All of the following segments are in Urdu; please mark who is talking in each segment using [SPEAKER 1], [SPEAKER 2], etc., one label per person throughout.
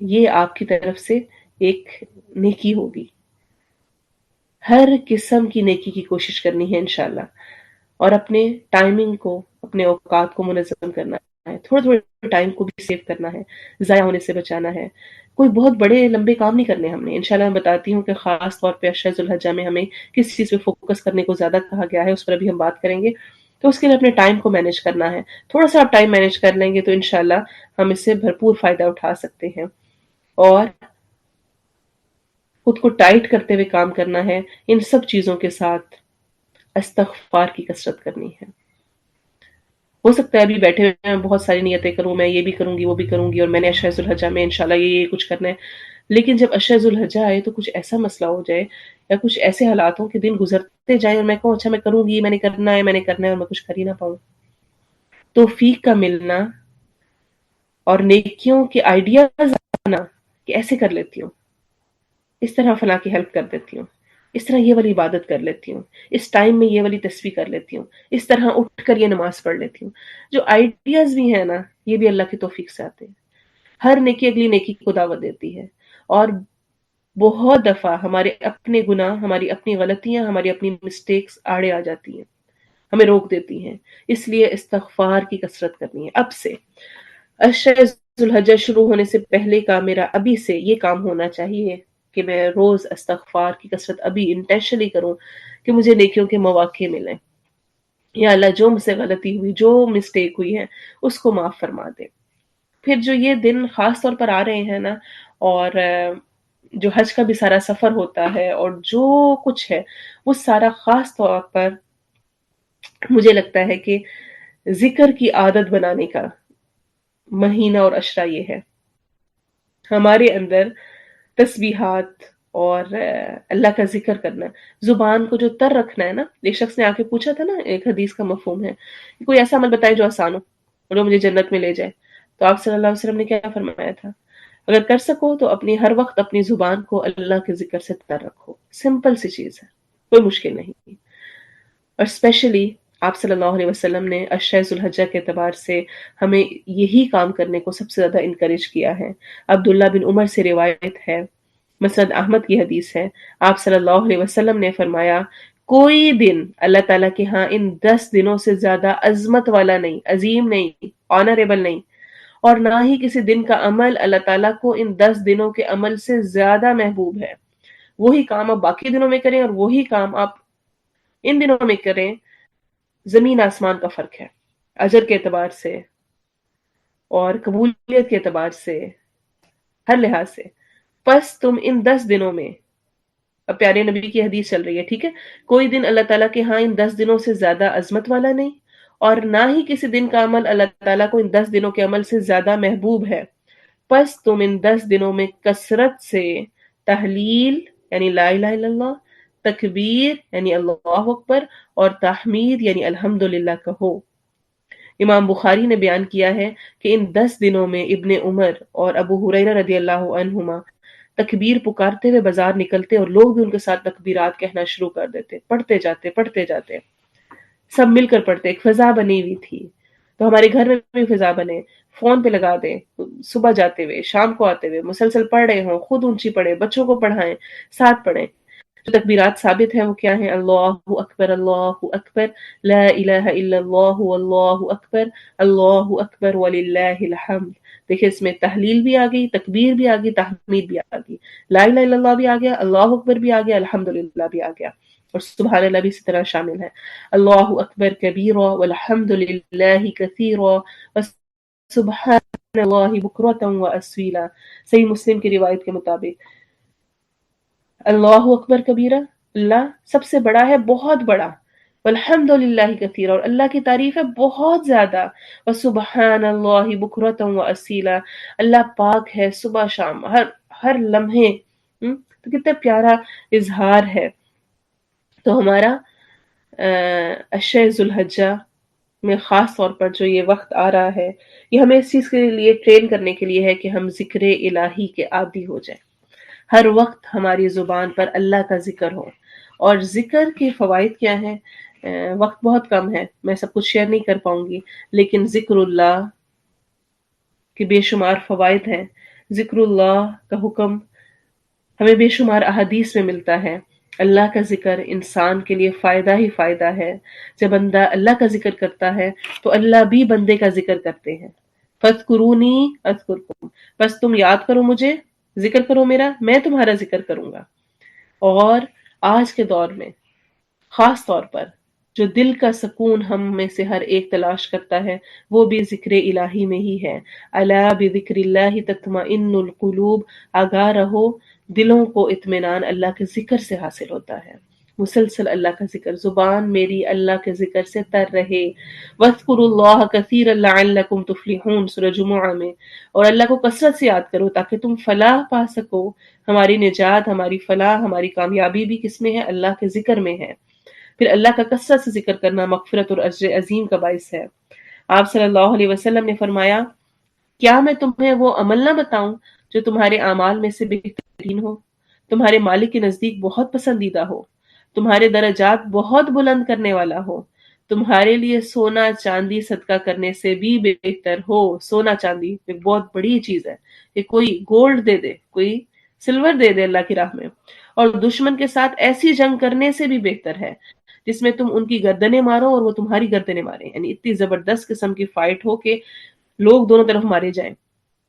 [SPEAKER 1] یہ آپ کی طرف سے ایک نیکی ہوگی. ہر قسم کی نیکی کی کوشش کرنی ہے انشاءاللہ، اور اپنے ٹائمنگ کو، اپنے اوقات کو منظم کرنا ہے، تھوڑے تھوڑے ٹائم کو بھی سیو کرنا ہے، ضائع ہونے سے بچانا ہے. کوئی بہت بڑے لمبے کام نہیں کرنے ہم نے. انشاءاللہ میں بتاتی ہوں کہ خاص طور پہ عشرہ ذوالحجہ میں ہمیں کس چیز پہ فوکس کرنے کو زیادہ کہا گیا ہے، اس پر ابھی ہم بات کریں گے. تو اس کے لیے اپنے ٹائم کو مینیج کرنا ہے. تھوڑا سا آپ ٹائم مینیج کر لیں گے تو انشاءاللہ ہم اس سے بھرپور فائدہ اٹھا سکتے ہیں. اور خود کو ٹائٹ کرتے ہوئے کام کرنا ہے. ان سب چیزوں کے ساتھ استغفار کی کثرت کرنی ہے. ہو سکتا ہے ابھی بیٹھے ہوئے میں بہت ساری نیتیں کروں، میں یہ بھی کروں گی وہ بھی کروں گی، اور میں نے عشرہ ذوالحجہ میں انشاءاللہ یہ کچھ کرنا ہے. لیکن جب عشرہ ذوالحجہ آئے تو کچھ ایسا مسئلہ ہو جائے یا کچھ ایسے حالات ہوں کہ دن گزرتے جائیں اور میں کہوں اچھا میں کروں گی، میں نے کرنا ہے میں نے کرنا ہے، اور میں کچھ کر ہی نہ پاؤں. توفیق کا ملنا اور نیکیوں کے آئیڈیاز آنا کہ ایسے کر لیتی ہوں، اس طرح فلاں کی ہیلپ کر دیتی ہوں، اس طرح یہ والی عبادت کر لیتی ہوں، اس ٹائم میں یہ والی تسبیح کر لیتی ہوں، اس طرح اٹھ کر یہ نماز پڑھ لیتی ہوں. جو آئیڈیاز بھی ہیں نا، یہ بھی اللہ کی توفیق سے آتے ہیں. ہر نیکی اگلی نیکی کو دعوت دیتی ہے. اور بہت دفعہ ہمارے اپنے گناہ، ہماری اپنی غلطیاں، ہماری اپنی مسٹیکس آڑے آ جاتی ہیں، ہمیں روک دیتی ہیں. اس لیے استغفار کی کثرت کرنی ہے. اب سے عشرہ ذوالحجہ شروع ہونے سے پہلے کا میرا ابھی سے یہ کام ہونا چاہیے کہ میں روز استغفار کی کثرت ابھی انٹینشنلی کروں کہ مجھے نیکیوں کے مواقع ملیں. یا اللہ جو مجھ سے غلطی ہوئی، جو مسٹیک ہوئی ہے، اس کو معاف فرما دے. پھر جو یہ دن خاص طور پر آ رہے ہیں نا، اور جو حج کا بھی سارا سفر ہوتا ہے اور جو کچھ ہے، وہ سارا خاص طور پر مجھے لگتا ہے کہ ذکر کی عادت بنانے کا مہینہ اور عشرہ یہ ہے. ہمارے اندر تسبیحات اور اللہ کا ذکر کرنا، زبان کو جو تر رکھنا ہے نا. ایک شخص نے آ کے پوچھا تھا نا، ایک حدیث کا مفہوم ہے کہ کوئی ایسا عمل بتائے جو آسان ہو اور جو مجھے جنت میں لے جائے. تو آپ صلی اللہ علیہ وسلم نے کیا فرمایا تھا؟ اگر کر سکو تو اپنی ہر وقت اپنی زبان کو اللہ کے ذکر سے تر رکھو. سمپل سی چیز ہے، کوئی مشکل نہیں. اور اسپیشلی آپ صلی اللہ علیہ وسلم نے عشرہ ذوالحجہ کے اعتبار سے ہمیں یہی کام کرنے کو سب سے زیادہ انکریج کیا ہے. عبداللہ بن عمر سے روایت ہے، مسند احمد کی حدیث ہے، آپ صلی اللہ علیہ وسلم نے فرمایا کوئی دن اللہ تعالیٰ کے ہاں ان 10 دنوں سے زیادہ عظمت والا نہیں، عظیم نہیں، آنریبل نہیں، اور نہ ہی کسی دن کا عمل اللہ تعالیٰ کو ان 10 دنوں کے عمل سے زیادہ محبوب ہے. وہی کام آپ باقی دنوں میں کریں اور وہی کام آپ ان دنوں میں کریں، زمین آسمان کا فرق ہے، اجر کے اعتبار سے اور قبولیت کے اعتبار سے، ہر لحاظ سے. پس تم ان 10 دنوں میں، اب پیارے نبی کی حدیث چل رہی ہے، ٹھیک ہے، کوئی دن اللہ تعالیٰ کے ہاں ان 10 دنوں سے زیادہ عظمت والا نہیں، اور نہ ہی کسی دن کا عمل اللہ تعالیٰ کو ان 10 دنوں کے عمل سے زیادہ محبوب ہے. پس تم ان 10 دنوں میں کثرت سے تحلیل یعنی لا الہ الا اللہ، تکبیر یعنی اللہ اکبر، اور تحمید یعنی الحمدللہ کہو. امام بخاری نے بیان کیا ہے کہ ان 10 دنوں میں ابن عمر اور ابو ہریرہ رضی اللہ عنہما تکبیر پکارتے ہوئے بازار نکلتے اور لوگ بھی ان کے ساتھ تکبیرات کہنا شروع کر دیتے، پڑھتے جاتے، سب مل کر پڑھتے. ایک فضا بنی ہوئی تھی. تو ہمارے گھر میں بھی فضا بنے، فون پہ لگا دیں، صبح جاتے ہوئے شام کو آتے ہوئے مسلسل پڑھ رہے ہوں، خود اونچی پڑھیں، بچوں کو پڑھائیں، ساتھ پڑھیں. جو تکبیرات ثابت ہیں وہ کیا ہیں؟ اللہ اکبر، اللہ اکبر، لا الہ الا اللہ، اللہ اکبر، اللہ اکبر وللہ الحمد. دیکھیں اس میں تحلیل بھی آ گئی، تکبیر بھی آ گئی، تحمید بھی آ گئی، لا الہ الا اللہ بھی آ گیا، اللہ اکبر بھی آ گیا، الحمدللہ بھی آ گیا، اور سبحان اللہ بھی اسی طرح شامل ہے. اللہ اکبر کبیرا والحمد للہ کثیرا وسبحان اللہ بکرۃ واصیلا. صحیح مسلم کی روایت کے مطابق اللہ اکبر کبیرہ، اللہ سب سے بڑا ہے، بہت بڑا، والحمد للہ کثیرا، اور اللہ کی تعریف ہے بہت زیادہ، وسبحان اللہ بکرۃ واصیلا، اللہ پاک ہے صبح شام، ہر لمحے. تو کتنا پیارا اظہار ہے. تو ہمارا عشرہ ذوالحجہ میں خاص طور پر جو یہ وقت آ رہا ہے، یہ ہمیں اس چیز کے لیے ٹرین کرنے کے لیے ہے کہ ہم ذکر الہی کے عادی ہو جائیں. ہر وقت ہماری زبان پر اللہ کا ذکر ہو. اور ذکر کے فوائد کیا ہیں؟ وقت بہت کم ہے، میں سب کچھ شیئر نہیں کر پاؤں گی، لیکن ذکر اللہ کے بے شمار فوائد ہیں. ذکر اللہ کا حکم ہمیں بے شمار احادیث میں ملتا ہے۔ اللہ کا ذکر انسان کے لیے فائدہ ہی فائدہ ہے۔ جب بندہ اللہ کا ذکر کرتا ہے تو اللہ بھی بندے کا ذکر کرتے ہیں۔ فَاذْكُرُونِي أَذْكُرْكُمْ، بس تم یاد کرو مجھے، ذکر کرو میرا، میں تمہارا ذکر کروں گا۔ اور آج کے دور میں خاص طور پر جو دل کا سکون ہم میں سے ہر ایک تلاش کرتا ہے وہ بھی ذکر الہی میں ہی ہے۔ الا بذکر اللہ تطمئن القلوب، آگاہ رہو، دلوں کو اطمینان اللہ کے ذکر سے حاصل ہوتا ہے۔ مسلسل اللہ کا ذکر، زبان میری اللہ کے ذکر سے تر رہے۔ وَاذْكُرُوا اللَّهَ كَثِيرًا لَعَلَّكُمْ تُفْلِحُونَ سورہ جمعہ میں، اور اللہ کو کثرت سے یاد کرو تاکہ تم فلاح پا سکو۔ ہماری نجات، ہماری فلاح، ہماری کامیابی بھی کس میں ہے؟ اللہ کے ذکر میں ہے۔ پھر اللہ کا کثرت سے ذکر کرنا مغفرت اور اجر عظیم کا باعث ہے۔ آپ صلی اللہ علیہ وسلم نے فرمایا، کیا میں تمہیں وہ عمل نہ بتاؤں جو تمہارے اعمال میں سے بہترین ہو، تمہارے مالک کے نزدیک بہت پسندیدہ ہو، تمہارے درجات بہت بلند کرنے والا ہو، تمہارے لیے سونا چاندی صدقہ کرنے سے بھی بہتر ہو۔ سونا چاندی ایک بہت بڑی چیز ہے کہ کوئی گولڈ دے دے، کوئی سلور دے دے اللہ کی راہ میں، اور دشمن کے ساتھ ایسی جنگ کرنے سے بھی بہتر ہے جس میں تم ان کی گردنیں مارو اور وہ تمہاری گردنیں ماریں، یعنی اتنی زبردست قسم کی فائٹ ہو کہ لوگ دونوں طرف مارے جائیں۔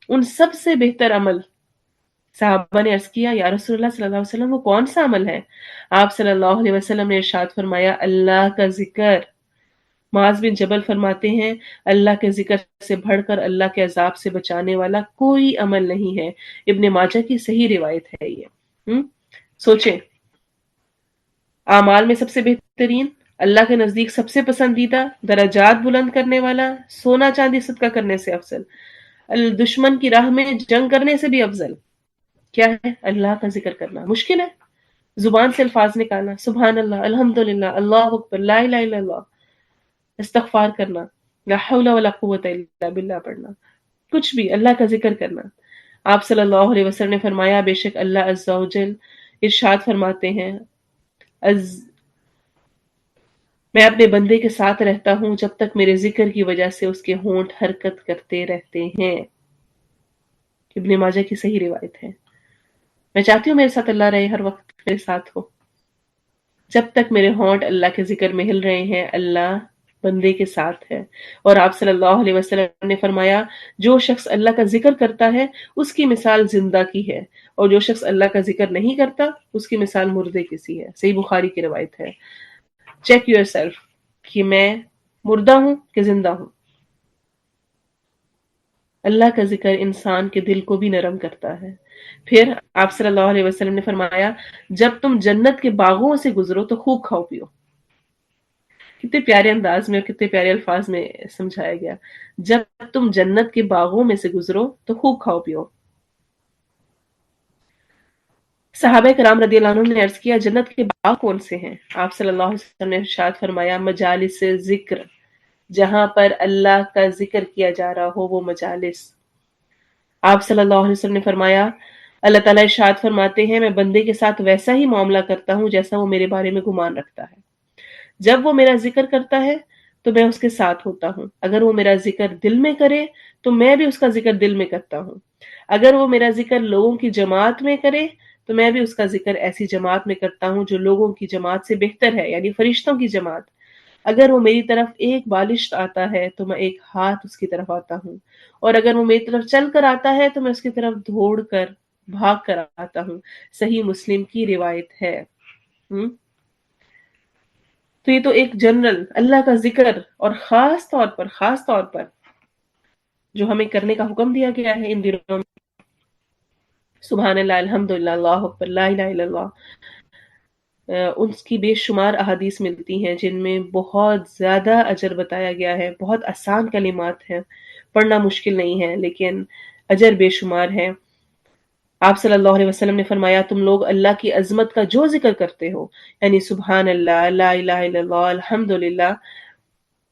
[SPEAKER 1] ان سب سے بہتر عمل، صحابہ نے عرض کیا یا رسول اللہ صلی اللہ علیہ وسلم وہ کون سا عمل ہے؟ آپ صلی اللہ علیہ وسلم نے ارشاد فرمایا، اللہ کا ذکر۔ معاذ بن جبل فرماتے ہیں، اللہ کے ذکر سے بڑھ کر اللہ کے عذاب سے بچانے والا کوئی عمل نہیں ہے۔ ابن ماجہ کی صحیح روایت ہے یہ۔ سوچیں، اعمال میں سب سے بہترین، اللہ کے نزدیک سب سے پسندیدہ، درجات بلند کرنے والا، سونا چاندی صدقہ کرنے سے افضل، دشمن کی راہ میں جنگ کرنے سے بھی افضل کیا ہے؟ اللہ کا ذکر کرنا۔ مشکل ہے زبان سے الفاظ نکالنا، سبحان اللہ، الحمدللہ، اللہ اکبر، لا الہ الا اللہ، استغفار کرنا، لا حول ولا قوت الا باللہ پڑھنا، کچھ بھی اللہ کا ذکر کرنا۔ آپ صلی اللہ علیہ وسلم نے فرمایا، بے شک اللہ عز و جل ارشاد فرماتے ہیں، میں اپنے بندے کے ساتھ رہتا ہوں جب تک میرے ذکر کی وجہ سے اس کے ہونٹ حرکت کرتے رہتے ہیں۔ ابن ماجہ کی صحیح روایت ہے۔ میں چاہتی ہوں میرے ساتھ اللہ رہے، ہر وقت میرے ساتھ ہو۔ جب تک میرے ہونٹ اللہ کے ذکر میں ہل رہے ہیں، اللہ بندے کے ساتھ ہے۔ اور آپ صلی اللہ علیہ وسلم نے فرمایا، جو شخص اللہ کا ذکر کرتا ہے اس کی مثال زندہ کی ہے، اور جو شخص اللہ کا ذکر نہیں کرتا اس کی مثال مردے کی سی ہے۔ صحیح بخاری کی روایت ہے۔ چیک یور سیلف کہ میں مردہ ہوں کہ زندہ ہوں۔ اللہ کا ذکر انسان کے دل کو بھی نرم کرتا ہے۔ پھر آپ صلی اللہ علیہ وسلم نے فرمایا، جب تم جنت کے باغوں سے گزرو تو خوب کھاؤ پیو۔ کتنے پیارے انداز میں اور کتنے پیارے الفاظ میں سمجھایا گیا، جب تم جنت کے باغوں میں سے گزرو تو خوب کھاؤ پیو۔ صحابہ کرام رضی اللہ عنہم نے عرض کیا، جنت کے باغ کون سے ہیں؟ آپ صلی اللہ علیہ وسلم نے ارشاد فرمایا، مجالس ذکر، جہاں پر اللہ کا ذکر کیا جا رہا ہو وہ مجالس۔ آپ صلی اللہ علیہ وسلم نے فرمایا، اللہ تعالیٰ ارشاد فرماتے ہیں، میں بندے کے ساتھ ویسا ہی معاملہ کرتا ہوں جیسا وہ میرے بارے میں گمان رکھتا ہے۔ جب وہ میرا ذکر کرتا ہے تو میں اس کے ساتھ ہوتا ہوں، اگر وہ میرا ذکر دل میں کرے تو میں بھی اس کا ذکر دل میں کرتا ہوں، اگر وہ میرا ذکر لوگوں کی جماعت میں کرے تو میں بھی اس کا ذکر ایسی جماعت میں کرتا ہوں جو لوگوں کی جماعت سے بہتر ہے، یعنی فرشتوں کی جماعت۔ اگر وہ میری طرف ایک بالشت آتا ہے تو میں ایک ہاتھ اس کی طرف آتا ہوں، اور اگر وہ میری طرف چل کر آتا ہے تو میں اس کی طرف دوڑ کر بھاگ کر آتا ہوں۔ صحیح مسلم کی روایت ہے۔ تو یہ تو ایک جنرل اللہ کا ذکر، اور خاص طور پر جو ہمیں کرنے کا حکم دیا گیا ہے ان دنوں میں، سبحان اللہ، الحمدللہ، اللہ اکبر، لا الہ الا اللہ، ان کی بے شمار احادیث ملتی ہیں جن میں بہت زیادہ اجر بتایا گیا ہے۔ بہت آسان کلمات ہیں، پڑھنا مشکل نہیں ہے لیکن اجر بے شمار ہے۔ آپ صلی اللہ علیہ وسلم نے فرمایا، تم لوگ اللہ کی عظمت کا جو ذکر کرتے ہو، یعنی سبحان اللہ، لا الہ الا اللہ، الحمدللہ،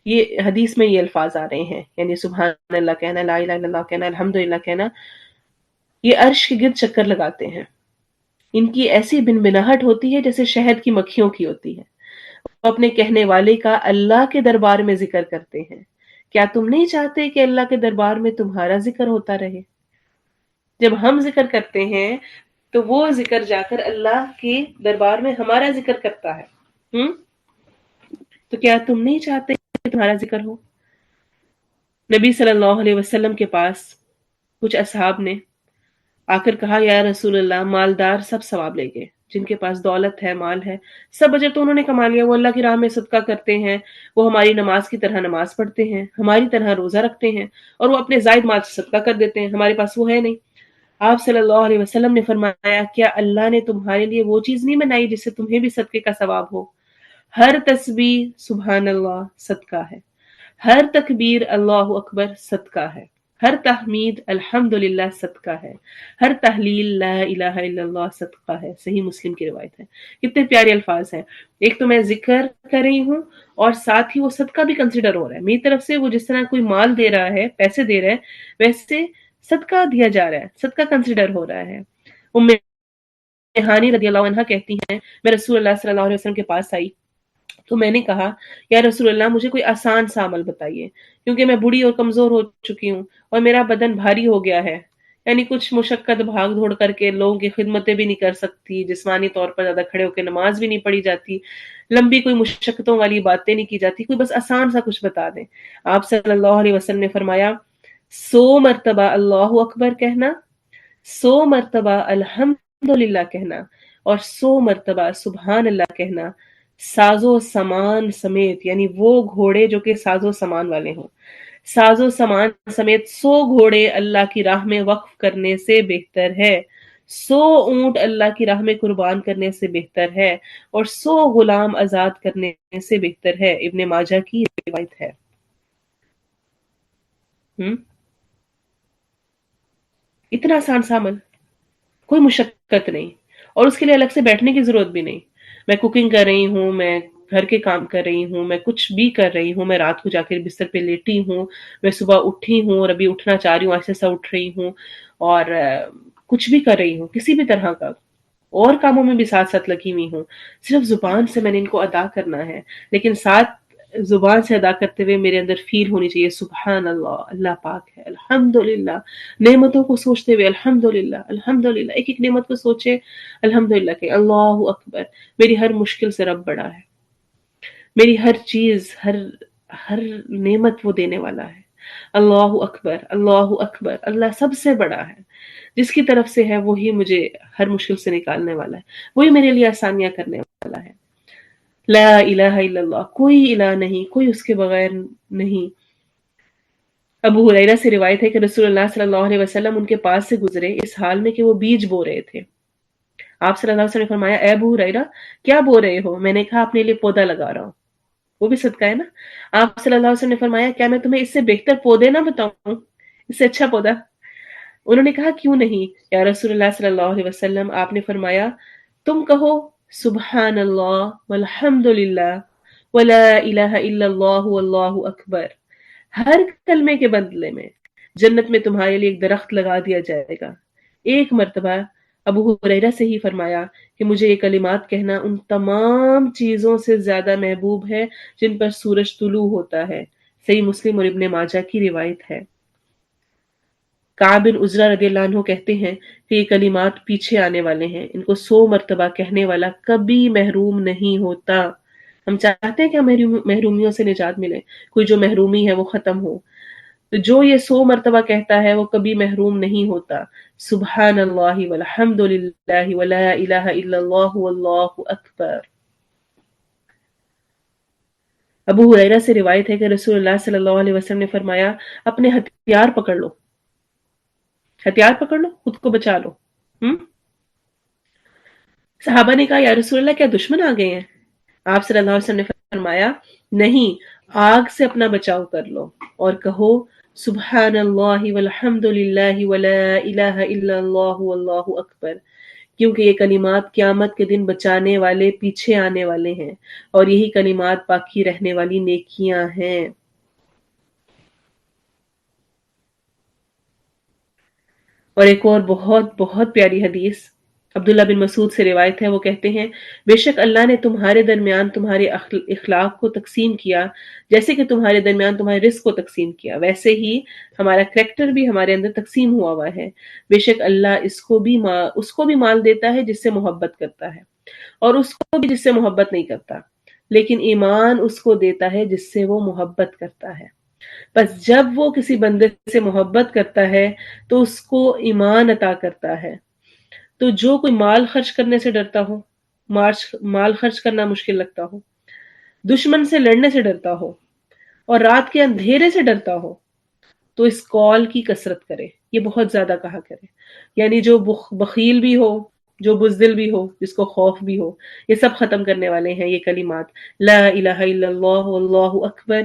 [SPEAKER 1] یہ حدیث میں یہ الفاظ آ رہے ہیں، یعنی سبحان اللہ کہنا، لا الہ الا اللہ کہنا، الحمدللہ کہنا، یہ عرش کے گرد چکر لگاتے ہیں۔ ان کی ایسی بنبناہٹ ہوتی ہے جیسے شہد کی مکھیوں کی ہوتی ہے۔ وہ اپنے کہنے والے کا اللہ کے دربار میں ذکر کرتے ہیں۔ کیا تم نہیں چاہتے کہ اللہ کے دربار میں تمہارا ذکر ہوتا رہے؟ جب ہم ذکر کرتے ہیں تو وہ ذکر جا کر اللہ کے دربار میں ہمارا ذکر کرتا ہے. ہم تو کیا تم نہیں چاہتے کہ تمہارا ذکر ہو؟ نبی صلی اللہ علیہ وسلم کے پاس کچھ اصحاب نے آ کر کہا یا رسول اللہ مالدار سب ثواب لے گئے، جن کے پاس دولت ہے، مال ہے، سب اجر تو انہوں نے کما لیا، وہ اللہ کی راہ میں صدقہ کرتے ہیں، وہ ہماری نماز کی طرح نماز پڑھتے ہیں، ہماری طرح روزہ رکھتے ہیں، اور وہ اپنے زائد مال سے صدقہ کر دیتے ہیں، ہمارے پاس وہ ہے نہیں. آپ صلی اللہ علیہ وسلم نے فرمایا کیا اللہ نے تمہارے لیے وہ چیز نہیں بنائی جس سے تمہیں بھی صدقے کا ثواب ہو؟ ہر تسبیح سبحان اللہ صدقہ ہے، ہر تکبیر اللہ اکبر صدقہ ہے، ہر تحمید الحمدللہ صدقہ ہے، ہر تحلیل لا الہ الا اللہ صدقہ ہے. صحیح مسلم کی روایت ہے. کتنے پیارے الفاظ ہیں. ایک تو میں ذکر کر رہی ہوں اور ساتھ ہی وہ صدقہ بھی کنسیڈر ہو رہا ہے میری طرف سے. وہ جس طرح کوئی مال دے رہا ہے، پیسے دے رہا ہے، ویسے صدقہ دیا جا رہا ہے، صدقہ کنسیڈر ہو رہا ہے. ام ہانی رضی اللہ عنہ کہتی ہیں میں رسول اللہ صلی اللہ علیہ وسلم کے پاس آئی تو میں نے کہا یا رسول اللہ مجھے کوئی آسان سا عمل بتائیے، کیونکہ میں بوڑھی اور کمزور ہو چکی ہوں اور میرا بدن بھاری ہو گیا ہے، یعنی کچھ مشقت بھاگ دھوڑ کر کے لوگوں کی خدمتیں بھی نہیں کر سکتی، جسمانی طور پر زیادہ کھڑے ہو کے نماز بھی نہیں پڑھی جاتی، لمبی کوئی مشقتوں والی باتیں نہیں کی جاتی، کوئی بس آسان سا کچھ بتا دیں. آپ صلی اللہ علیہ وسلم نے فرمایا 100 مرتبہ اللہ اکبر کہنا، 100 مرتبہ الحمدللہ کہنا، اور 100 مرتبہ سبحان اللہ کہنا، ساز و سامان سمیت. یعنی وہ گھوڑے جو کہ ساز و سامان والے ہوں، ساز و سامان سمیت 100 گھوڑے اللہ کی راہ میں وقف کرنے سے بہتر ہے، 100 اونٹ اللہ کی راہ میں قربان کرنے سے بہتر ہے، اور 100 غلام آزاد کرنے سے بہتر ہے. ابن ماجہ کی روایت ہے. ہم اتنا آسان سا عمل، کوئی مشقت نہیں، اور اس کے لیے الگ سے بیٹھنے کی ضرورت بھی نہیں. میں کوکنگ کر رہی ہوں، میں گھر کے کام کر رہی ہوں، میں کچھ بھی کر رہی ہوں، میں رات کو جا کے بستر پہ لیٹی ہوں، میں صبح اٹھی ہوں اور ابھی اٹھنا چاہ رہی ہوں، ایسے ایسا اٹھ رہی ہوں، اور کچھ بھی کر رہی ہوں، کسی بھی طرح کا اور کاموں میں بھی ساتھ ساتھ لگی ہوئی ہوں. صرف زبان سے میں نے ان کو ادا کرنا ہے، لیکن ساتھ زبان سے ادا کرتے ہوئے میرے اندر فیل ہونی چاہیے سبحان اللہ، اللہ پاک ہے، الحمدللہ. نعمتوں کو سوچتے ہوئے الحمدللہ الحمدللہ، ایک ایک نعمت کو سوچے الحمدللہ کہ اللہ اکبر، میری ہر مشکل سے رب بڑا ہے، میری ہر چیز، ہر نعمت وہ دینے والا ہے. اللہ اکبر اللہ اکبر، اللہ سب سے بڑا ہے، جس کی طرف سے ہے وہی مجھے ہر مشکل سے نکالنے والا ہے، وہی میرے لیے آسانیاں کرنے والا ہے. لا الہ الا اللہ، کوئی الہ نہیں، کوئی اس کے بغیر نہیں. ابو ہریرہ سے روایت ہے کہ رسول اللہ صلی اللہ علیہ وسلم ان کے پاس سے گزرے اس حال میں کہ وہ بیج بو رہے تھے. آپ صلی اللہ علیہ وسلم نے فرمایا اے ابو ہریرہ کیا بو رہے ہو؟ میں نے کہا اپنے لیے پودا لگا رہا ہوں. وہ بھی صدقہ ہے نا. آپ صلی اللہ علیہ وسلم نے فرمایا کیا میں تمہیں اس سے بہتر پودے نہ بتاؤں، اس سے اچھا پودا؟ انہوں نے کہا کیوں نہیں یا رسول اللہ صلی اللہ علیہ وسلم. آپ نے فرمایا تم کہو سبحان اللہ والحمد للہ ولا الہ الا اللہ واللہ اکبر، ہر کلمے کے بدلے میں جنت میں تمہارے لیے ایک درخت لگا دیا جائے گا. ایک مرتبہ ابو ہریرہ سے ہی فرمایا کہ مجھے یہ کلمات کہنا ان تمام چیزوں سے زیادہ محبوب ہے جن پر سورج طلوع ہوتا ہے. صحیح مسلم اور ابن ماجہ کی روایت ہے. کعب بن عجرہ رضی اللہ عنہ کہتے ہیں کہ یہ کلمات پیچھے آنے والے ہیں، ان کو 100 مرتبہ کہنے والا کبھی محروم نہیں ہوتا. ہم چاہتے ہیں کہ ہم محرومیوں سے نجات ملے، کوئی جو محرومی ہے وہ ختم ہو. تو جو یہ 100 مرتبہ کہتا ہے وہ کبھی محروم نہیں ہوتا. سبحان اللہ والحمد للہ ولا الہ الا اللہ واللہ اکبر. ابو ہریرہ سے روایت ہے کہ رسول اللہ صلی اللہ علیہ وسلم نے فرمایا اپنے ہتھیار پکڑ لو، ہتھیار پکڑ لو، خود کو بچا لو. ہم صحابہ نے کہا یا رسول اللہ کیا دشمن آ گئے ہیں؟ آپ صلی اللہ علیہ وسلم نے فرمایا نہیں، آگ سے اپنا بچاؤ کر لو اور کہو سبحان اللہ والحمد للہ ولا الہ الا اللہ واللہ اکبر، کیونکہ یہ کلمات قیامت کے دن بچانے والے پیچھے آنے والے ہیں، اور یہی کلمات باقی رہنے والی نیکیاں ہیں. اور ایک اور بہت بہت پیاری حدیث عبداللہ بن مسعود سے روایت ہے، وہ کہتے ہیں بے شک اللہ نے تمہارے درمیان تمہارے اخلاق کو تقسیم کیا، جیسے کہ تمہارے درمیان تمہارے رزق کو تقسیم کیا، ویسے ہی ہمارا کریکٹر بھی ہمارے اندر تقسیم ہوا ہے۔ بے شک اللہ اس کو بھی مال دیتا ہے جس سے محبت کرتا ہے، اور اس کو بھی جس سے محبت نہیں کرتا، لیکن ایمان اس کو دیتا ہے جس سے وہ محبت کرتا ہے۔ بس جب وہ کسی بندے سے محبت کرتا ہے تو اس کو ایمان عطا کرتا ہے۔ تو جو کوئی مال خرچ کرنے سے ڈرتا ہو، مال خرچ کرنا مشکل لگتا ہو، دشمن سے لڑنے سے ڈرتا ہو، اور رات کے اندھیرے سے ڈرتا ہو، تو اس کال کی کثرت کرے، یہ بہت زیادہ کہا کرے۔ یعنی جو بخیل بھی ہو، جو بزدل بھی ہو، جس کو خوف بھی ہو، یہ سب ختم کرنے والے ہیں یہ کلمات، لا الہ الا اللہ واللہ اکبر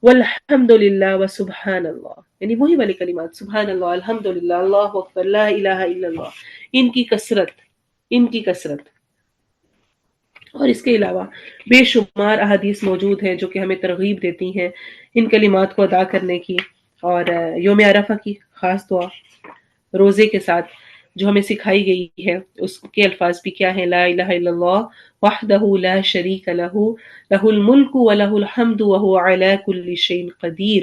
[SPEAKER 1] والحمد للہ وسبحان اللہ، یعنی وہی والے کلمات، سبحان اللہ، الحمد للہ، اللہ اکبر، لا الہ الا اللہ، ان کی کثرت۔ اور اس کے علاوہ بے شمار احادیث موجود ہیں جو کہ ہمیں ترغیب دیتی ہیں ان کلمات کو ادا کرنے کی۔ اور یوم عرفہ کی خاص دعا روزے کے ساتھ جو ہمیں سکھائی گئی ہے، اس کے الفاظ بھی کیا ہیں؟ لا الہ الا اللہ وحدہ لا شریک لہ لہ الملک ولہ الحمد وہو علی کل شیء قدیر۔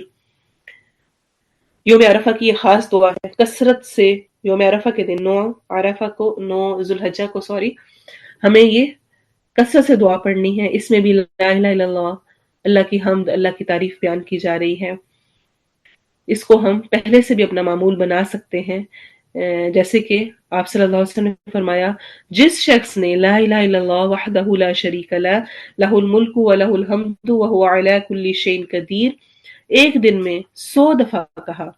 [SPEAKER 1] یوم عرفہ کی یہ خاص دعا ہے، کثرت سے یوم عرفہ کے دن 9 ذو الحجہ کو ہمیں یہ کثرت سے دعا پڑھنی ہے۔ اس میں بھی لا الہ الا اللہ، اللہ کی حمد، اللہ کی تعریف بیان کی جا رہی ہے۔ اس کو ہم پہلے سے بھی اپنا معمول بنا سکتے ہیں، جیسے کہ آپ صلی اللہ علیہ وسلم نے فرمایا جس شخص نے لا الہ الا اللہ وحدہ لا شریک لہ لہ الملک ولہ الحمد وہو علی کل شیء قدیر ایک دن میں 100 دفعہ کہا،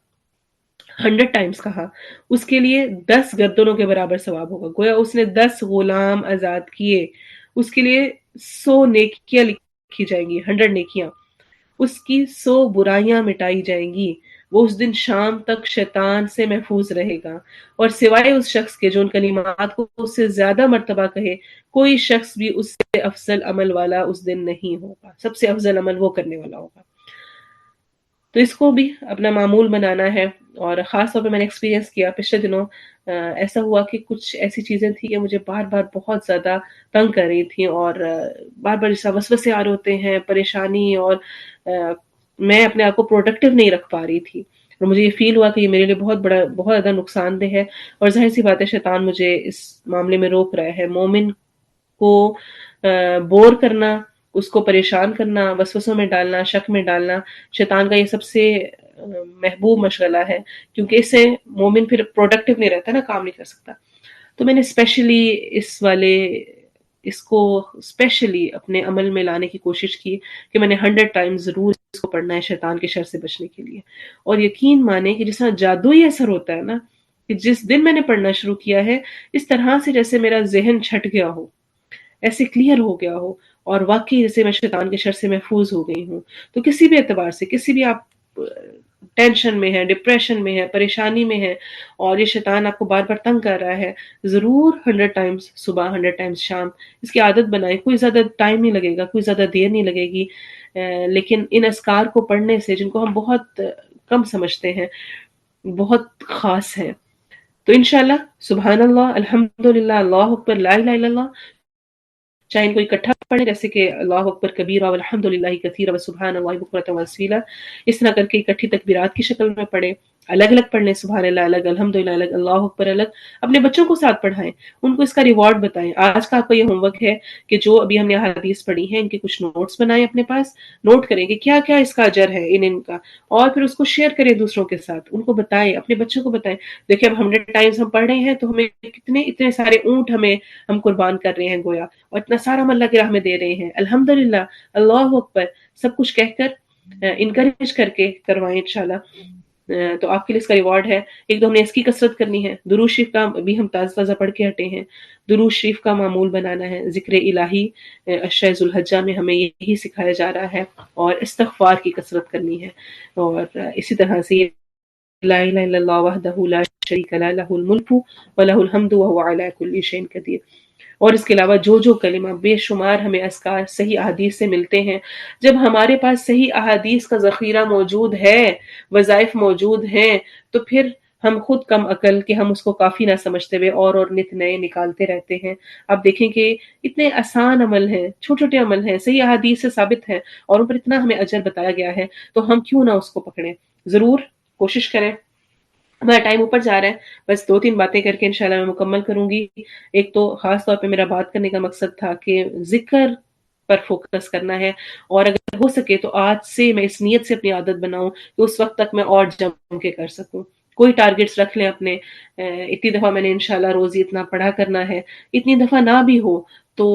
[SPEAKER 1] 100 ٹائمز کہا، اس کے لیے 10 گردنوں کے برابر ثواب ہوگا۔ گویا اس نے 10 غلام آزاد کیے، اس کے لیے 100 نیکیاں لکھی جائیں گی، 100 نیکیاں، اس کی 100 برائیاں مٹائی جائیں گی، وہ اس دن شام تک شیطان سے محفوظ رہے گا۔ اور سوائے اس شخص کے جو ان کلمات کو اس سے زیادہ مرتبہ کہے، کوئی شخص بھی اس سے افضل عمل والا اس دن نہیں ہوگا، سب سے افضل عمل وہ کرنے والا ہوگا۔ تو اس کو بھی اپنا معمول بنانا ہے۔ اور خاص طور پہ میں نے ایکسپیرینس کیا پچھلے دنوں، ایسا ہوا کہ کچھ ایسی چیزیں تھیں کہ مجھے بار بار بہت زیادہ تنگ کر رہی تھیں، اور بار بار اس وسوسے آ رہے ہوتے ہیں، پریشانی، اور میں اپنے آپ کو پروڈکٹیو نہیں رکھ پا رہی تھی، اور مجھے یہ فیل ہوا کہ یہ میرے لیے بہت زیادہ نقصان دہ ہے، اور ظاہر سی بات ہے شیطان مجھے اس معاملے میں روک رہا ہے۔ مومن کو بور کرنا، اس کو پریشان کرنا، وسوسوں میں ڈالنا، شک میں ڈالنا شیطان کا یہ سب سے محبوب مشغلہ ہے، کیونکہ اس سے مومن پھر پروڈکٹیو نہیں رہتا نا، کام نہیں کر سکتا۔ تو میں نے اس کو اسپیشلی اپنے عمل میں لانے کی کوشش کی کہ میں نے 100 ٹائم ضرور اس کو پڑھنا ہے شیطان کے شر سے بچنے کے لیے۔ اور یقین مانے کہ جس طرح جادوئی اثر ہوتا ہے نا، کہ جس دن میں نے پڑھنا شروع کیا ہے، اس طرح سے جیسے میرا ذہن چھٹ گیا ہو، ایسے کلیئر ہو گیا ہو، اور واقعی جیسے میں شیطان کے شر سے محفوظ ہو گئی ہوں۔ تو کسی بھی اعتبار سے، کسی بھی آپ ٹینشن میں ہے، ڈپریشن میں ہے، پریشانی میں ہے، اور یہ شیطان آپ کو بار بار تنگ کر رہا ہے، ضرور 100 ٹائمز صبح، 100 ٹائمز شام اس کی عادت بنائیں۔ کوئی زیادہ ٹائم نہیں لگے گا، کوئی زیادہ دیر نہیں لگے گی، لیکن ان اذکار کو پڑھنے سے، جن کو ہم بہت کم سمجھتے ہیں، بہت خاص ہیں، تو انشاءاللہ سبحان اللہ، الحمدللہ، اللہ اکبر، لا الہ الا اللہ، چاہے ان کو اکٹھا پڑھیں جیسے کہ اللہ اکبر کبیرہ والحمد للہ کثیرہ وسبحان اللہ بکرۃ واصیلا، اس طرح کر کے اکٹھی تکبیرات کی شکل میں پڑھیں، الگ الگ پڑھ لیں، سبحان اللہ الگ، الحمد للہ الگ، اللہ اکبر الگ، اپنے بچوں کو ساتھ پڑھائیں، ان کو اس کا ریوارڈ بتائیں۔ آج کا آپ کا یہ ہوم ورک ہے کہ جو ابھی ہم نے حدیث پڑھی ہیں ان کے کچھ نوٹس بنائیں، اپنے پاس نوٹ کریں کہ کیا کیا اس کا اجر ہے ان کا، اور پھر اس کو شیئر کریں دوسروں کے ساتھ، ان کو بتائیں، اپنے بچوں کو بتائیں۔ دیکھیں اب 100 ٹائمز ہم پڑھ رہے ہیں تو ہمیں اتنے سارے اونٹ ہم قربان کر رہے ہیں گویا، اور اتنا سارا ہم اللہ کی راہ میں دے رہے ہیں، الحمدللہ، اللہ اکبر، سب کچھ کہہ کر انکریج کر کے کروائیں انشاءاللہ۔ تو آپ کے لیے اس کا ریوارڈ ہے۔ ایک تو ہم نے اس کی کثرت کرنی ہے، درود شریف کا بھی ہم تازہ تازہ پڑھ کے ہٹے ہیں، درود شریف کا معمول بنانا ہے، ذکر الہی اشرۂ ذو الحجہ میں ہمیں یہی سکھایا جا رہا ہے، اور استغفار کی کثرت کرنی ہے، اور اسی طرح سے لا الہ الا اللہ وحدہ لا شریک لہ لہ الملک ولہ الحمد وہو علی کل شیء قدیر۔ اور اس کے علاوہ جو کلمہ بے شمار ہمیں اذکار صحیح احادیث سے ملتے ہیں، جب ہمارے پاس صحیح احادیث کا ذخیرہ موجود ہے، وظائف موجود ہیں، تو پھر ہم خود کم عقل کہ ہم اس کو کافی نہ سمجھتے ہوئے اور نت نئے نکالتے رہتے ہیں. آپ دیکھیں کہ اتنے آسان عمل ہیں، چھوٹے چھوٹے عمل ہیں، صحیح احادیث سے ثابت ہیں، اور ان پر اتنا ہمیں اجر بتایا گیا ہے، تو ہم کیوں نہ اس کو پکڑیں. ضرور کوشش کریں. ہمارا ٹائم اوپر جا رہا ہے، بس 2-3 باتیں کر کے انشاءاللہ میں مکمل کروں گی. ایک تو خاص طور پہ میرا بات کرنے کا مقصد تھا کہ ذکر پر فوکس کرنا ہے، اور اگر ہو سکے تو آج سے میں اس نیت سے اپنی عادت بناؤں کہ اس وقت تک میں اور جم کے کر سکوں. کوئی ٹارگٹس رکھ لیں اپنے، اتنی دفعہ میں نے انشاءاللہ روزی اتنا پڑھا کرنا ہے. اتنی دفعہ نہ بھی ہو تو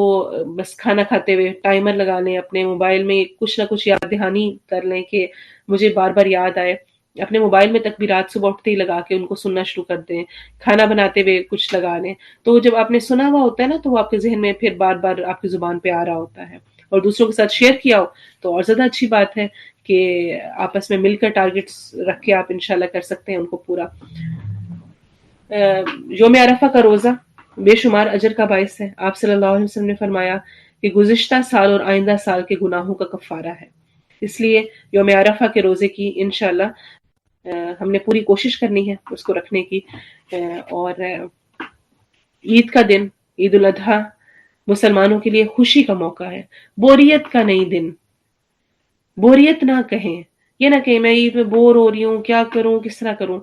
[SPEAKER 1] بس کھانا کھاتے ہوئے ٹائمر لگا لیں، اپنے موبائل میں کچھ نہ کچھ یاد دہانی کر لیں کہ مجھے بار بار یاد آئے. اپنے موبائل میں تکبیرات صبح اٹھتے ہی لگا کے ان کو سننا شروع کر دیں. کھانا بناتے ہوئے کچھ لگا لیں. تو جب آپ نے سنا ہوا ہوتا ہے نا، تو وہ آپ کے ذہن میں پھر بار بار آپ کی زبان پہ آ رہا ہوتا ہے. اور دوسروں کے ساتھ شیئر کیا ہو تو اور زیادہ اچھی بات ہے کہ آپس میں مل کر ٹارگٹس رکھ کے آپ انشاءاللہ کر سکتے ہیں ان کو پورا. یوم عرفہ کا روزہ بے شمار اجر کا باعث ہے. آپ صلی اللہ علیہ وسلم نے فرمایا کہ گزشتہ سال اور آئندہ سال کے گناہوں کا کفارہ ہے. اس لیے یوم عرفہ کے روزے کی انشاءاللہ ہم نے پوری کوشش کرنی ہے اس کو رکھنے کی. اور عید کا دن، عید الاضحیٰ، مسلمانوں کے لیے خوشی کا موقع ہے، بوریت کا نہیں دن. بوریت نہ کہیں، یہ نہ کہیں میں عید میں بور ہو رہی ہوں، کیا کروں، کس طرح کروں.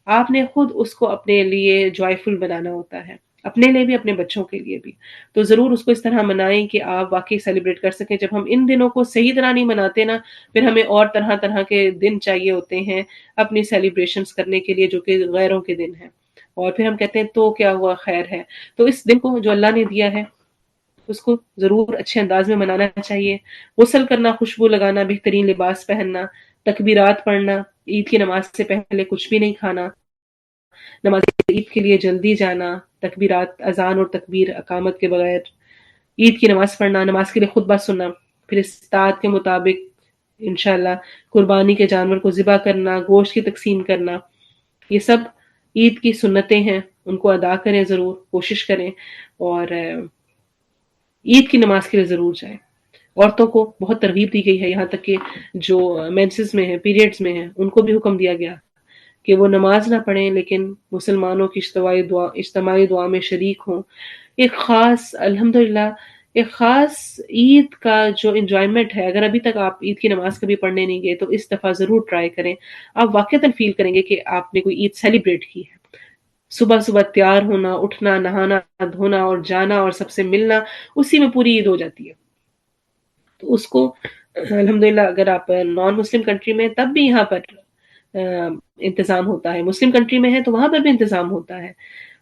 [SPEAKER 1] آپ نے خود اس کو اپنے لیے جوائفل بنانا ہوتا ہے، اپنے لیے بھی، اپنے بچوں کے لیے بھی. تو ضرور اس کو اس طرح منائیں کہ آپ واقعی سیلیبریٹ کر سکیں. جب ہم ان دنوں کو صحیح طرح نہیں مناتے نا، پھر ہمیں اور طرح طرح کے دن چاہیے ہوتے ہیں اپنی سیلیبریشنز کرنے کے لیے جو کہ غیروں کے دن ہیں. اور پھر ہم کہتے ہیں تو کیا ہوا، خیر ہے. تو اس دن کو جو اللہ نے دیا ہے اس کو ضرور اچھے انداز میں منانا چاہیے. غسل کرنا، خوشبو لگانا، بہترین لباس پہننا، تکبیرات پڑھنا، عید کی نماز سے پہلے کچھ بھی نہیں کھانا، نماز عید کے لیے جلدی جانا، تکبیرات، اذان اور تکبیر اقامت کے بغیر عید کی نماز پڑھنا، نماز کے لیے خطبہ سننا، پھر استطاعت کے مطابق انشاءاللہ قربانی کے جانور کو ذبح کرنا، گوشت کی تقسیم کرنا. یہ سب عید کی سنتیں ہیں، ان کو ادا کریں، ضرور کوشش کریں. اور عید کی نماز کے لیے ضرور جائیں. عورتوں کو بہت ترغیب دی گئی ہے، یہاں تک کہ جو مینسز میں ہیں، پیریڈز میں ہیں، ان کو بھی حکم دیا گیا کہ وہ نماز نہ پڑھیں لیکن مسلمانوں کی اجتماعی دعا میں شریک ہوں. ایک خاص، الحمدللہ، ایک خاص عید کا جو انجوائمنٹ ہے. اگر ابھی تک آپ عید کی نماز کبھی پڑھنے نہیں گئے تو اس دفعہ ضرور ٹرائی کریں. آپ واقعتاً فیل کریں گے کہ آپ نے کوئی عید سیلیبریٹ کی ہے. صبح صبح تیار ہونا، اٹھنا، نہانا دھونا اور جانا اور سب سے ملنا، اسی میں پوری عید ہو جاتی ہے. تو اس کو الحمدللہ اگر آپ نان مسلم کنٹری میں تب بھی یہاں پر انتظام ہوتا ہے، مسلم کنٹری میں ہے تو وہاں پر بھی انتظام ہوتا ہے.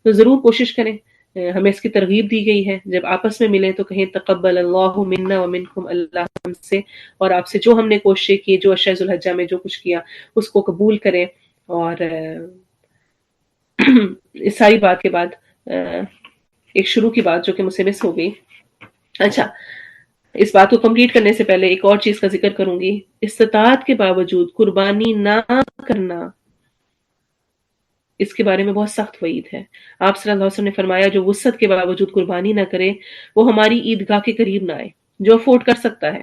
[SPEAKER 1] تو ضرور کوشش کریں. ہمیں اس کی ترغیب دی گئی ہے جب آپس میں ملیں تو کہیں تقبل اللہ منا ومنکم، اللہ ہم سے اور آپ سے جو ہم نے کوششیں کی، جو اشرا ذو الحجہ میں جو کچھ کیا اس کو قبول کریں. اور اس ساری بات کے بعد ایک شروع کی بات جو کہ مجھ سے مس ہو گئی. اچھا، اس بات کو کمپلیٹ کرنے سے پہلے ایک اور چیز کا ذکر کروں گی. استطاعت کے باوجود قربانی نہ کرنا، اس کے بارے میں بہت سخت وعید ہے. آپ صلی اللہ علیہ وسلم نے فرمایا جو وسعت کے باوجود قربانی نہ کرے وہ ہماری عیدگاہ کے قریب نہ آئے. جو افورڈ کر سکتا ہے،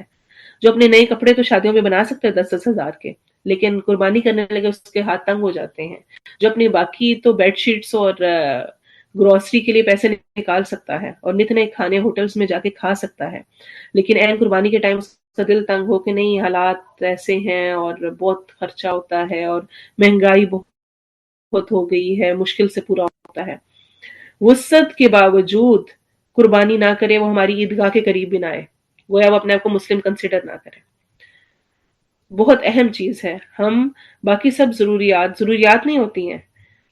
[SPEAKER 1] جو اپنے نئے کپڑے تو شادیوں میں بنا سکتا ہے 10-10 ہزار کے، لیکن قربانی کرنے لگے اس کے ہاتھ تنگ ہو جاتے ہیں. جو اپنی باقی تو بیڈ شیٹس اور گروسری کے لیے پیسے نکال سکتا ہے اور نت نئے کھانے ہوٹلز میں جا کے کھا سکتا ہے، لیکن عین قربانی کے ٹائم اس کا دل تنگ ہو کہ نہیں حالات ایسے ہیں اور بہت خرچہ ہوتا ہے اور مہنگائی بہت ہو گئی ہے، مشکل سے پورا ہوتا ہے. وسعت کے باوجود قربانی نہ کرے وہ ہماری عیدگاہ کے قریب بھی نہ آئے. وہ اب اپنے آپ کو مسلم کنسیڈر نہ کرے. بہت اہم چیز ہے. ہم باقی سب ضروریات نہیں ہوتی ہیں،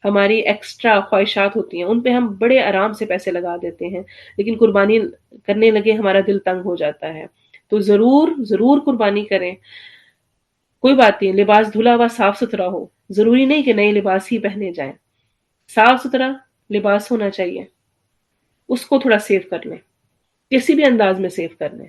[SPEAKER 1] ہماری ایکسٹرا خواہشات ہوتی ہیں، ان پہ ہم بڑے آرام سے پیسے لگا دیتے ہیں، لیکن قربانی کرنے لگے ہمارا دل تنگ ہو جاتا ہے. تو ضرور قربانی کریں. کوئی بات نہیں، لباس دھلا ہوا صاف ستھرا ہو، ضروری نہیں کہ نئے لباس ہی پہنے جائیں. صاف ستھرا لباس ہونا چاہیے، اس کو تھوڑا سیو کر لیں، کسی بھی انداز میں سیو کر لیں،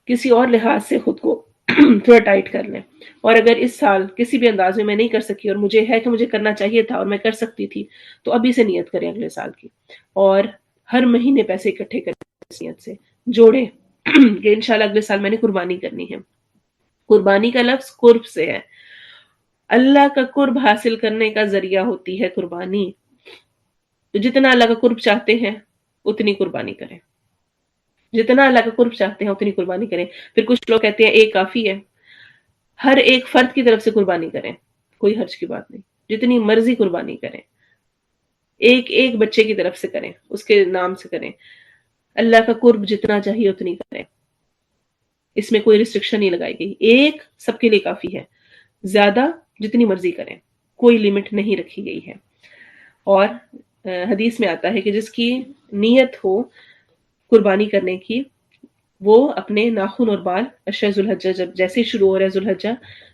[SPEAKER 1] کسی اور لحاظ سے خود کو تھوڑا ٹائٹ کر لیں. اور اگر اس سال کسی بھی انداز میں نہیں کر سکی اور مجھے ہے کہ مجھے کرنا چاہیے تھا اور میں کر سکتی تھی، تو ابھی سے نیت کریں اگلے سال کی، اور ہر مہینے پیسے اکٹھے کریں اس نیت سے جوڑیں کہ انشاءاللہ اگلے سال میں نے قربانی کرنی ہے. قربانی کا لفظ قرب سے ہے. اللہ کا قرب حاصل کرنے کا ذریعہ ہوتی ہے قربانی. تو جتنا اللہ کا قرب چاہتے ہیں اتنی قربانی کریں، جتنا اللہ کا قرب چاہتے ہیں اتنی قربانی کریں. پھر کچھ لوگ کہتے ہیں ایک کافی ہے. ہر ایک فرد کی طرف سے قربانی کریں، کوئی حرج کی بات نہیں، جتنی مرضی قربانی کریں. ایک ایک بچے کی طرف سے کریں، اس کے نام سے کریں. اللہ کا قرب جتنا چاہیے اتنی کریں، اس میں کوئی ریسٹرکشن نہیں لگائی گئی. ایک سب کے لیے کافی ہے، زیادہ جتنی مرضی کریں، کوئی لمٹ نہیں رکھی گئی ہے. اور حدیث میں آتا ہے کہ جس کی نیت ہو قربانی کرنے کی، وہ اپنے ناخن اور بال اشرا ذوالحجہ جب جیسے ہی شروع ہو رہا ہے ذوالحجہ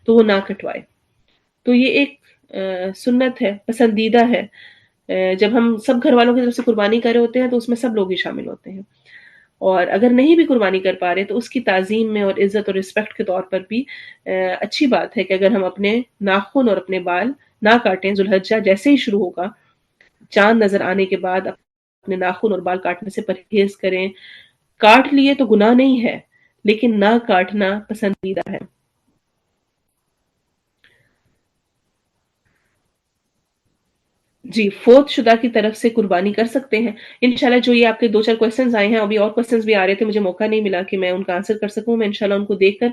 [SPEAKER 1] تو وہ نہ کٹوائے. تو یہ ایک سنت ہے، پسندیدہ ہے. جب ہم سب گھر والوں کی طرف سے قربانی کر رہے ہوتے ہیں تو اس میں سب لوگ ہی شامل ہوتے ہیں. اور اگر نہیں بھی قربانی کر پا رہے تو اس کی تعظیم میں اور عزت اور رسپیکٹ کے طور پر بھی اچھی بات ہے کہ اگر ہم اپنے ناخن اور اپنے بال نہ کاٹیں. ذوالحجہ جیسے ہی شروع ہوگا، چاند نظر آنے کے بعد اپنے ناخن اور بال کاٹنے سے پرہیز کریں. کاٹ لیے تو گناہ نہیں ہے، لیکن نہ کاٹنا پسندیدہ ہے. جی، فوت شدہ کی طرف سے قربانی کر سکتے ہیں انشاءاللہ. جو یہ آپ کے دو چار کوسچنز آئے ہیں، ابھی اور کوسچنز بھی آ رہے تھے، مجھے موقع نہیں ملا کہ میں ان کا آنسر کر سکوں. میں انشاءاللہ ان کو دیکھ کر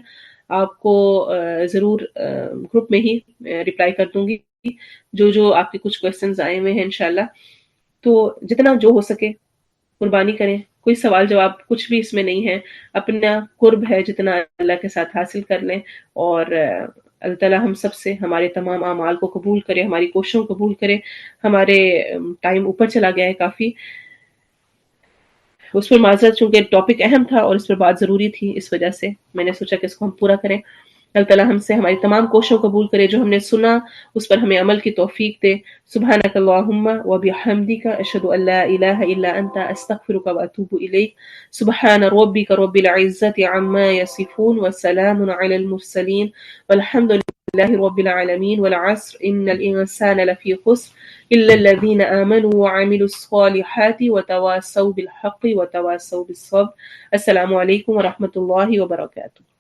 [SPEAKER 1] آپ کو ضرور گروپ میں ہی رپلائی کر دوں گی جو آپ کے کچھ کوسچنز آئے ہوئے ہیں انشاءاللہ. تو جتنا جو ہو سکے قربانی کریں. کوئی سوال جواب کچھ بھی اس میں نہیں ہے، اپنا قرب ہے جتنا اللہ کے ساتھ حاصل کر لیں. اور اللہ تعالیٰ ہم سب سے ہمارے تمام اعمال کو قبول کرے، ہماری کوششوں کو قبول کرے. ہمارے ٹائم اوپر چلا گیا ہے کافی، اس پر معذرت، چونکہ ٹاپک اہم تھا اور اس پر بات ضروری تھی، اس وجہ سے میں نے سوچا کہ اس کو ہم پورا کریں. اللہ تعالیٰ ہم سے ہماری تمام کوششوں کو قبول کرے، جو ہم نے سنا اس پر ہمیں عمل کی توفیق دے. سبحانک اللہم و بحمدک، اشہد ان لا الہ الا انت، استغفرک و اتوب الیک. سبحان ربک رب العزت عما یصفون وسلام علی المرسلین والحمد للہ رب العالمین. والعصر ان الانسان لفی خسر الا الذین آمنوا وعملوا الصالحات وتواصوا بالحق وتواصوا بالصبر. السلام علیکم ورحمۃ اللہ وبرکاتہ.